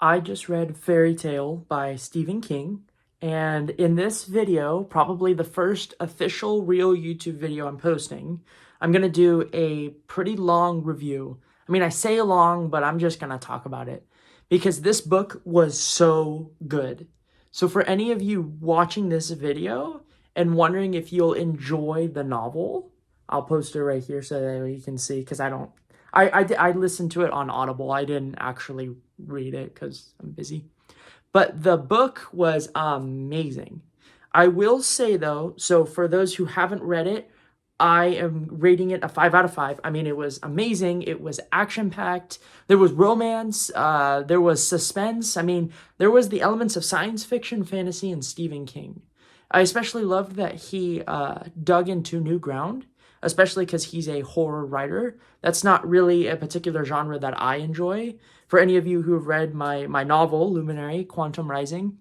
I just read Fairy Tale by Stephen King, and in this video, probably the first official real YouTube video I'm posting, I'm gonna do a pretty long review. I mean, I say long, but I'm just gonna talk about it because this book was so good. So for any of you watching this video and wondering if you'll enjoy the novel, I'll post it right here so that you can see because I listened to it on Audible. I didn't actually read it because I'm busy. But the book was amazing. I will say though, so for those who haven't read it, I am rating it a 5 out of 5. I mean, it was amazing. It was action packed. There was romance. There was suspense. I mean, there was the elements of science fiction, fantasy, and Stephen King. I especially loved that he dug into new ground, especially because he's a horror writer. That's not really a particular genre that I enjoy. For any of you who have read my novel, Luminary, Quantum Rising,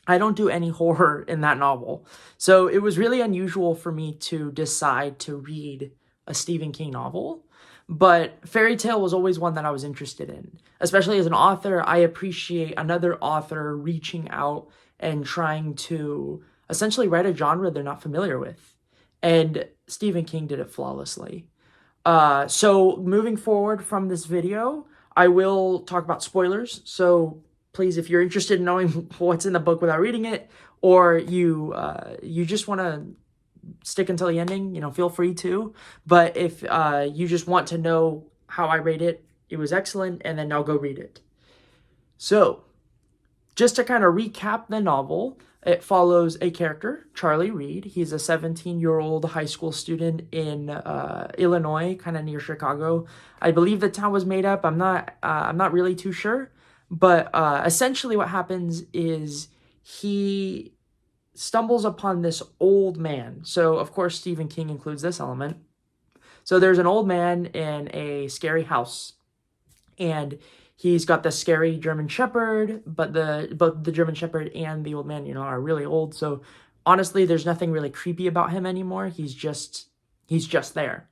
I don't do any horror in that novel. So it was really unusual for me to decide to read a Stephen King novel. But Fairy Tale was always one that I was interested in. Especially as an author, I appreciate another author reaching out and trying to essentially write a genre they're not familiar with. And Stephen King did it flawlessly. So moving forward from this video, I will talk about spoilers. So please, if you're interested in knowing what's in the book without reading it, or you just want to stick until the ending, feel free to. But if you just want to know how I rate it, it was excellent, and then I'll go read it. So, just to kind of recap the novel, it follows a character, Charlie Reed. He's a 17-year-old high school student in Illinois, kind of near Chicago. I believe the town was made up. I'm not really too sure. But essentially what happens is he stumbles upon this old man. So, of course, Stephen King includes this element. So there's an old man in a scary house. And he's got the scary German Shepherd, but both the German Shepherd and the old man, are really old. So honestly, there's nothing really creepy about him anymore. He's just there.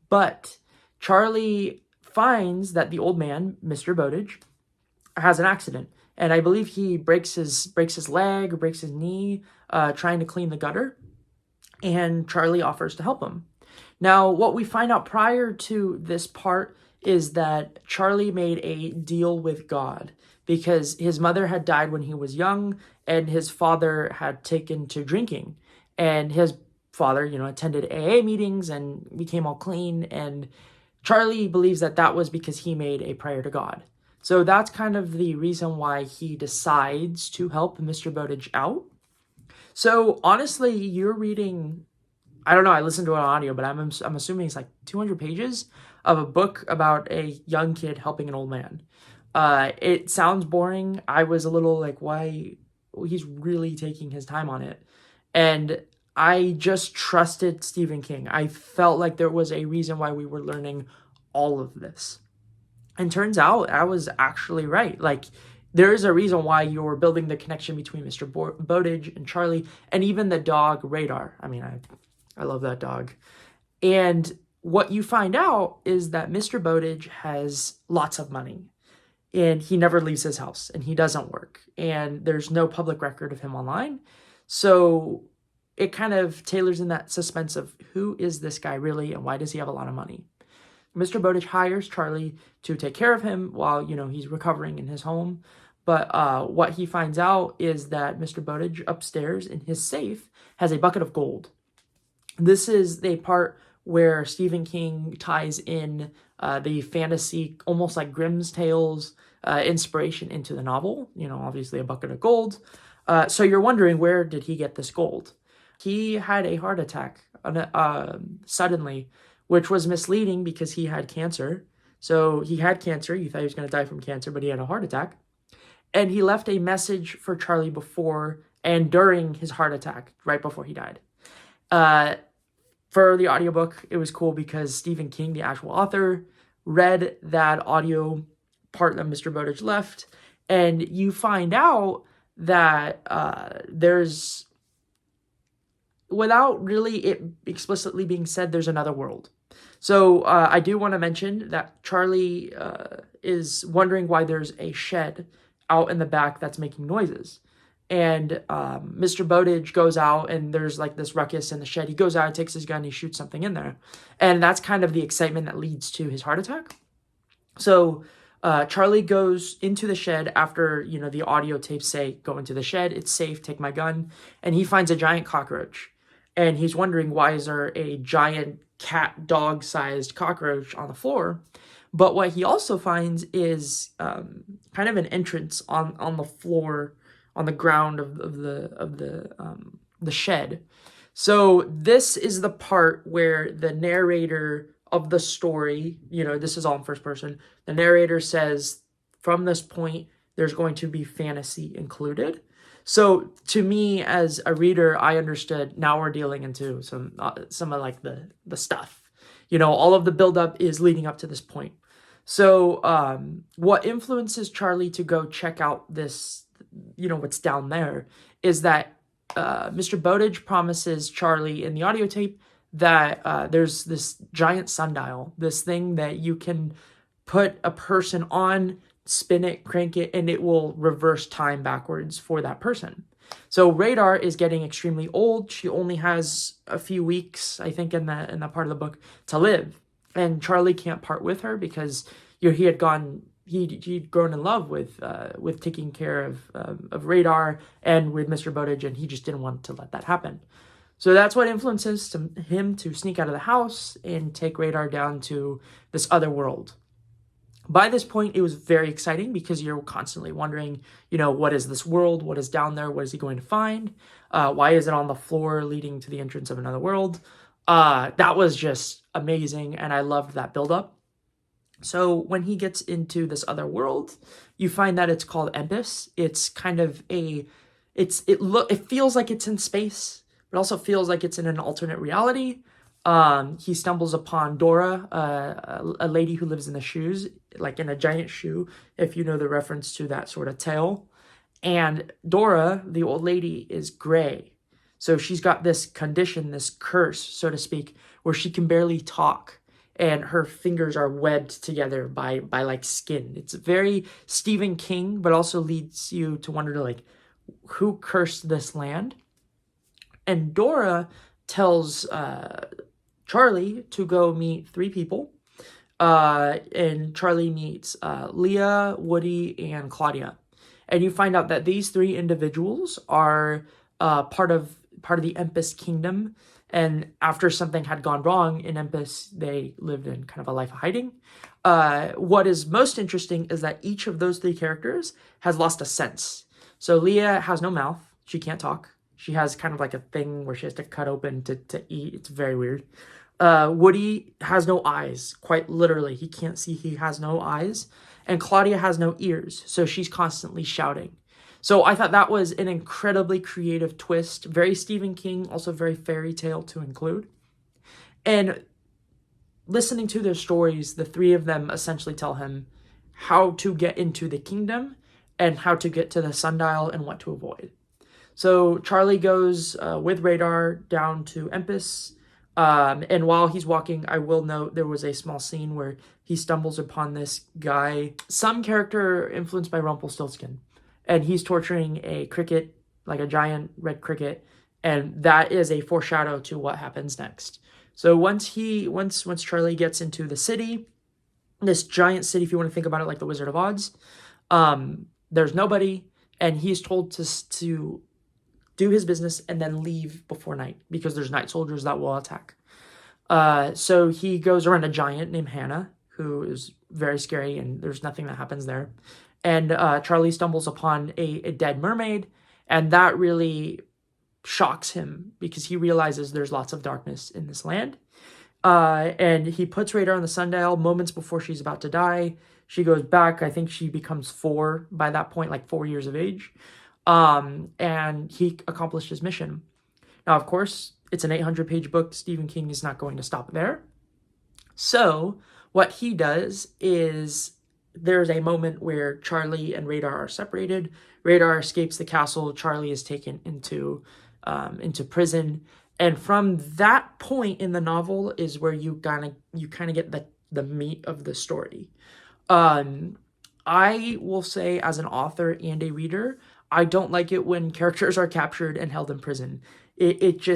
But Charlie finds that the old man, Mr. Bowditch, has an accident, and I believe he breaks his leg or breaks his knee trying to clean the gutter, and Charlie offers to help him. Now, what we find out prior to this part is that Charlie made a deal with God because his mother had died when he was young, and his father had taken to drinking, and his father, attended AA meetings and became all clean, and Charlie believes that that was because he made a prayer to God. So that's kind of the reason why he decides to help Mr. Bowditch out. So honestly, you're reading, I don't know, I listened to it on audio, but I'm assuming it's like 200 pages of a book about a young kid helping an old man. It sounds boring. I was a little like, why? He's really taking his time on it. And I just trusted Stephen King. I felt like there was a reason why we were learning all of this. And turns out I was actually right. Like, there is a reason why you're building the connection between Mr. Bowditch and Charlie, and even the dog Radar. I mean, I love that dog. And what you find out is that Mr. Bowditch has lots of money, and he never leaves his house, and he doesn't work, and there's no public record of him online. So it kind of tailors in that suspense of who is this guy really, and why does he have a lot of money? Mr. Bowditch hires Charlie to take care of him while, he's recovering in his home. But what he finds out is that Mr. Bowditch upstairs in his safe has a bucket of gold. This is the part where Stephen King ties in the fantasy, almost like Grimm's Tales inspiration into the novel. Obviously a bucket of gold. So you're wondering, where did he get this gold? He had a heart attack suddenly, which was misleading because he had cancer. So he had cancer. You thought he was going to die from cancer, but he had a heart attack. And he left a message for Charlie before and during his heart attack, right before he died. For the audiobook, it was cool because Stephen King, the actual author, read that audio part that Mr. Bowditch left. And you find out that there's, without really it explicitly being said, there's another world. So I do want to mention that Charlie is wondering why there's a shed out in the back that's making noises. And Mr. Bowditch goes out, and there's like this ruckus in the shed. He goes out, takes his gun, he shoots something in there. And that's kind of the excitement that leads to his heart attack. So Charlie goes into the shed after, the audio tapes say, go into the shed, it's safe, take my gun. And he finds a giant cockroach. And he's wondering, why is there a giant cat dog-sized cockroach on the floor? But what he also finds is kind of an entrance on the floor, on the ground of the shed. So this is the part where the narrator of the story, this is all in first person. The narrator says, from this point, there's going to be fantasy included. So to me, as a reader, I understood, now we're dealing into some of like the stuff. All of the buildup is leading up to this point. So what influences Charlie to go check out this, what's down there, is that Mr. Bowditch promises Charlie in the audio tape that there's this giant sundial, this thing that you can put a person on, spin it, crank it, and it will reverse time backwards for that person. So Radar is getting extremely old. She only has a few weeks, I think, in that part of the book to live. And Charlie can't part with her because he'd grown in love with taking care of Radar and with Mr. Bowditch, and he just didn't want to let that happen. So that's what influences him to sneak out of the house and take Radar down to this other world. By this point, it was very exciting because you're constantly wondering, what is this world? What is down there? What is he going to find? Why is it on the floor leading to the entrance of another world? That was just amazing, and I loved that buildup. So when he gets into this other world, you find that it's called Empis. It's kind of it feels like it's in space, but also feels like it's in an alternate reality. He stumbles upon Dora, a lady who lives in the shoes, like in a giant shoe, if you know the reference to that sort of tale. And Dora, the old lady, is gray. So she's got this condition, this curse, so to speak, where she can barely talk. And her fingers are webbed together by like skin. It's very Stephen King, but also leads you to wonder, like, who cursed this land? And Dora tells Charlie to go meet 3 people. And Charlie meets Leah, Woody, and Claudia. And you find out that these 3 individuals are part of the Empis kingdom. And after something had gone wrong in Empis, they lived in kind of a life of hiding. What is most interesting is that each of those 3 characters has lost a sense. So Leah has no mouth. She can't talk. She has kind of like a thing where she has to cut open to eat. It's very weird. Woody has no eyes, quite literally. He can't see. He has no eyes. And Claudia has no ears, so she's constantly shouting. So I thought that was an incredibly creative twist. Very Stephen King, also very fairy tale to include. And listening to their stories, the 3 of them essentially tell him how to get into the kingdom and how to get to the sundial and what to avoid. So Charlie goes with Radar down to Empis. And while he's walking, I will note there was a small scene where he stumbles upon this guy, some character influenced by Rumpelstiltskin. And he's torturing a cricket, like a giant red cricket. And that is a foreshadow to what happens next. So once Charlie gets into the city, this giant city, if you want to think about it like the Wizard of Oz, there's nobody. And he's told to do his business and then leave before night because there's night soldiers that will attack. So he goes around a giant named Hannah, who is very scary, and there's nothing that happens there. And Charlie stumbles upon a dead mermaid, and that really shocks him because he realizes there's lots of darkness in this land. And he puts Radar on the sundial moments before she's about to die. She goes back. I think she becomes 4 by that point, like 4 years of age. And he accomplished his mission. Now, of course, it's an 800-page book. Stephen King is not going to stop there. So what he does is there's a moment where Charlie and Radar are separated. Radar escapes the castle. Charlie is taken into prison. And from that point in the novel is where you kind of get the meat of the story. I will say, as an author and a reader, I don't like it when characters are captured and held in prison. It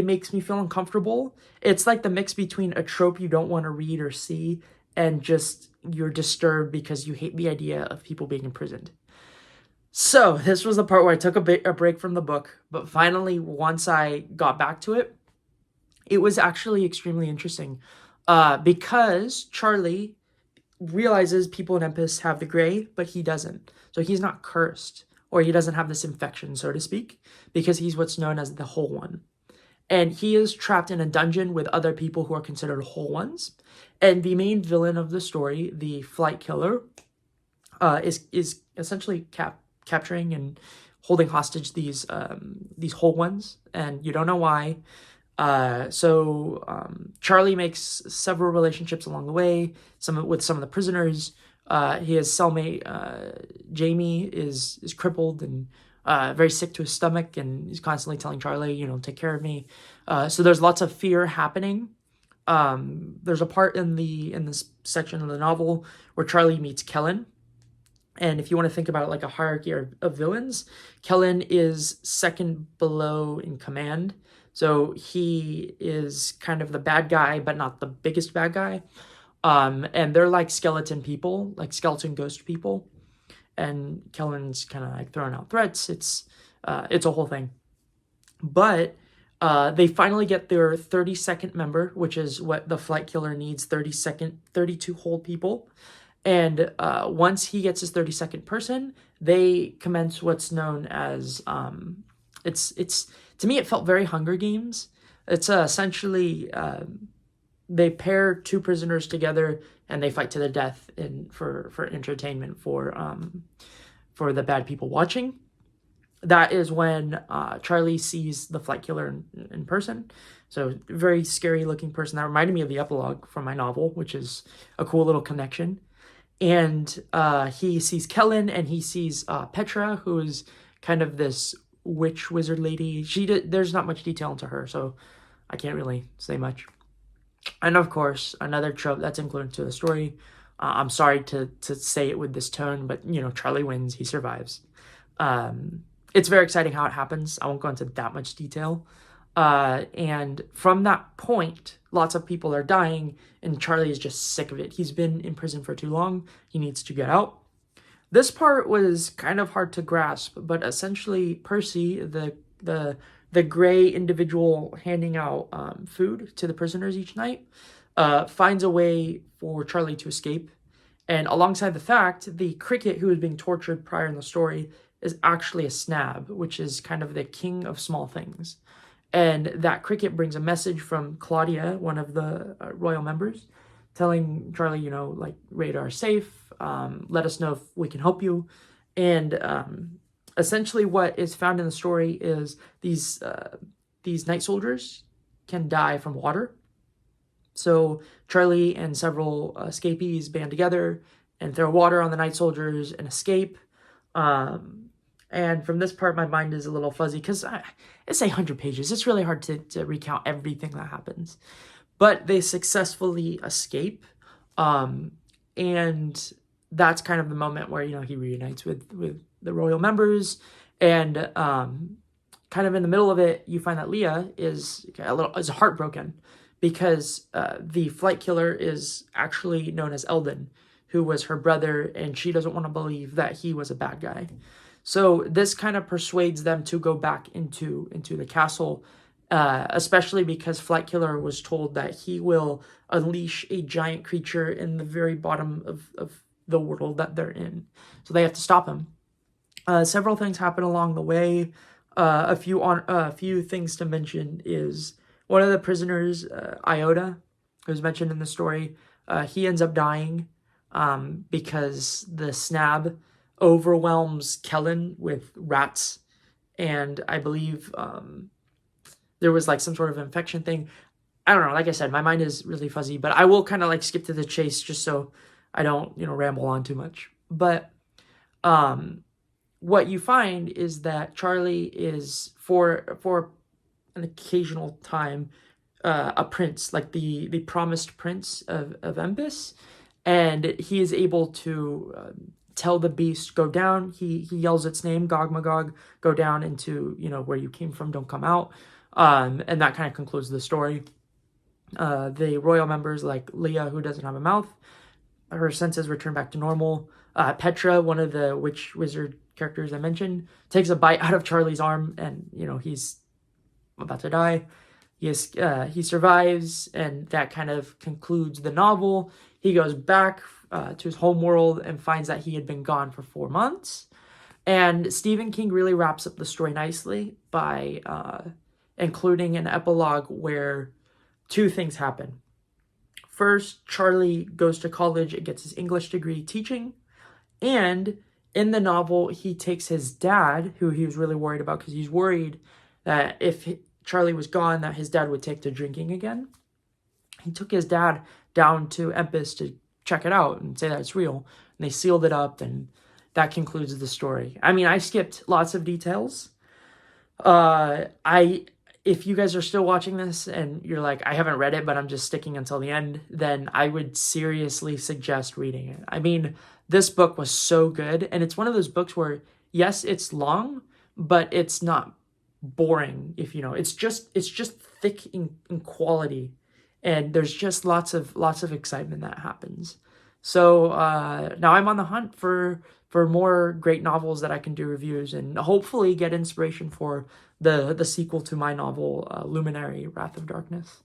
makes me feel uncomfortable. It's like the mix between a trope you don't want to read or see and just you're disturbed because you hate the idea of people being imprisoned. So this was the part where I took a break from the book, but finally, once I got back to it, it was actually extremely interesting, because Charlie realizes people in Empus have the gray, but he doesn't. So he's not cursed, or he doesn't have this infection, so to speak, because he's what's known as the Whole One. And he is trapped in a dungeon with other people who are considered Whole Ones. And the main villain of the story, the Flight Killer, is essentially capturing and holding hostage these Whole Ones, and you don't know why. Charlie makes several relationships along the way, with some of the prisoners. His cellmate, Jamie, is crippled and very sick to his stomach, and he's constantly telling Charlie, take care of me. So there's lots of fear happening. There's a part in this section of the novel where Charlie meets Kellen. And if you want to think about it like a hierarchy of villains, Kellen is second below in command. So he is kind of the bad guy, but not the biggest bad guy. And they're like skeleton people, like skeleton ghost people. And Kellen's kind of like throwing out threats. It's a whole thing. But they finally get their 32nd member, which is what the Flight Killer needs, 32 whole people. And once he gets his 32nd person, they commence what's known as, it's to me, it felt very Hunger Games. It's essentially, they pair two prisoners together and they fight to the death for entertainment for the bad people watching. That is when Charlie sees the Flight Killer in person. So very scary looking person. That reminded me of the epilogue from my novel, which is a cool little connection. And he sees Kellen, and he sees Petra, who is kind of this witch wizard lady. There's not much detail into her, so I can't really say much. And of course, another trope that's included to the story. I'm sorry to say it with this tone, but Charlie wins. He survives. It's very exciting how it happens. I won't go into that much detail. And from that point, lots of people are dying, and Charlie is just sick of it. He's been in prison for too long. He needs to get out. This part was kind of hard to grasp, but essentially Percy, the gray individual handing out food to the prisoners each night, finds a way for Charlie to escape. And alongside the fact, the cricket who was being tortured prior in the story is actually a Snab, which is kind of the king of small things. And that cricket brings a message from Claudia, one of the royal members, telling Charlie, Radar's safe. Let us know if we can help you. And essentially what is found in the story is these night soldiers can die from water. So Charlie and several escapees band together and throw water on the night soldiers and escape. And from this part, my mind is a little fuzzy because it's 100 pages. It's really hard to recount everything that happens. But they successfully escape. And that's kind of the moment where, he reunites with the royal members. And kind of in the middle of it, you find that Leah is heartbroken because the Flight Killer is actually known as Eldon, who was her brother, and she doesn't want to believe that he was a bad guy. So this kind of persuades them to go back into the castle, especially because Flight Killer was told that he will unleash a giant creature in the very bottom of the world that they're in. So they have to stop him. Several things happen along the way. A few things to mention is one of the prisoners, Iota, who's mentioned in the story, he ends up dying because the Snab overwhelms Kellen with rats, and I believe there was some sort of infection thing. I don't know. Like I said, my mind is really fuzzy, but I will kind of skip to the chase just so I don't ramble on too much. But what you find is that Charlie is for an occasional time a prince, like the promised prince of Empus, and he is able to tell the beast, go down. He yells its name, Gog Magog, go down into, where you came from, don't come out. And that kind of concludes the story. The royal members, like Leah, who doesn't have a mouth, her senses return back to normal. Petra, one of the witch wizard characters I mentioned, takes a bite out of Charlie's arm, and he's about to die. He survives, and that kind of concludes the novel. He goes back to his home world and finds that he had been gone for 4 months. And Stephen King really wraps up the story nicely by including an epilogue where 2 things happen. First, Charlie goes to college and gets his English degree teaching. And in the novel, he takes his dad, who he was really worried about because he's worried that if Charlie was gone, that his dad would take to drinking again. He took his dad down to Empus to check it out and say that it's real. And they sealed it up, and that concludes the story. I mean, I skipped lots of details. If you guys are still watching this and you're like, I haven't read it, but I'm just sticking until the end, then I would seriously suggest reading it. I mean, this book was so good. And it's one of those books where, yes, it's long, but it's not boring. It's just thick in quality. And there's just lots of excitement that happens. So now I'm on the hunt for more great novels that I can do reviews and hopefully get inspiration for the sequel to my novel, Luminary, Wrath of Darkness.